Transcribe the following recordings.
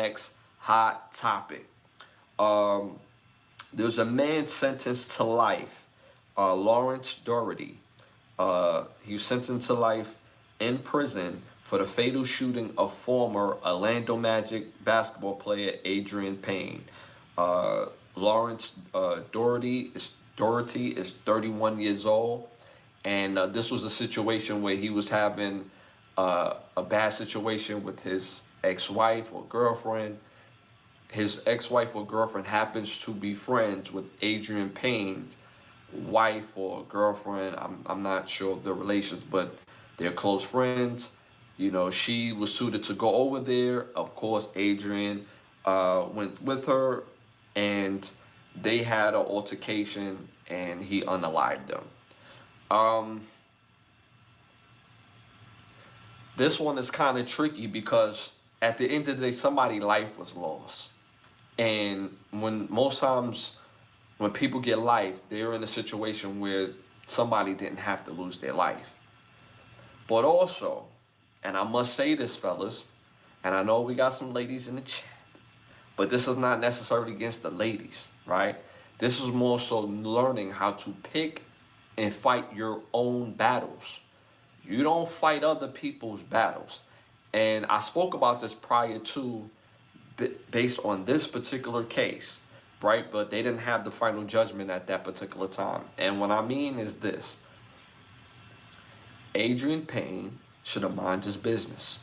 next hot topic. There's a man sentenced to life, Lawrence Doherty. He was sentenced to life in prison for the fatal shooting of former Orlando Magic basketball player Adrian Payne. Lawrence Doherty is 31 years old, and this was a situation where he was having a bad situation with his ex-wife or girlfriend. His ex-wife or girlfriend happens to be friends with Adrian Payne's wife or girlfriend. I'm not sure of the relations, but they're close friends. You know, she was suited to go over there. Of course, Adrian went with her, and they had an altercation, and he unalived them. This one is kind of tricky because at the end of the day, somebody's life was lost. And most times when people get life, they're in a situation where somebody didn't have to lose their life. But also, and I must say this, fellas, and I know we got some ladies in the chat, but this is not necessarily against the ladies, right? This is more so learning how to pick and fight your own battles. You don't fight other people's battles. And I spoke about this prior to, based on this particular case, right? But they didn't have the final judgment at that particular time. And what I mean is this. Adrian Payne should have minded his business.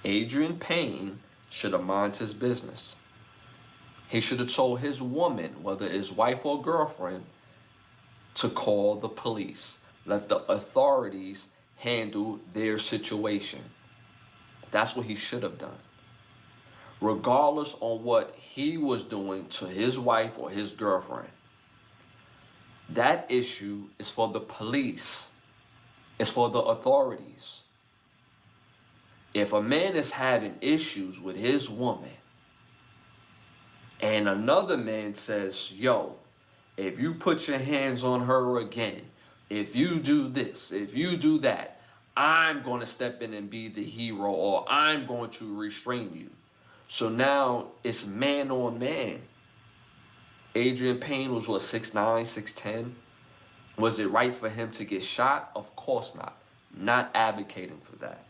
Adrian Payne should have minded his business. He should have told his woman, whether his wife or girlfriend, to call the police. Let the authorities handle their situation. That's what he should have done. Regardless on what he was doing to his wife or his girlfriend. That issue is for the police. It's for the authorities. If a man is having issues with his woman and another man says, yo, if you put your hands on her again, if you do this, if you do that, I'm going to step in and be the hero, or I'm going to restrain you. So now it's man on man. Adrian Payne was what, 6'9", 6'10"? Was it right for him to get shot? Of course not. Not advocating for that.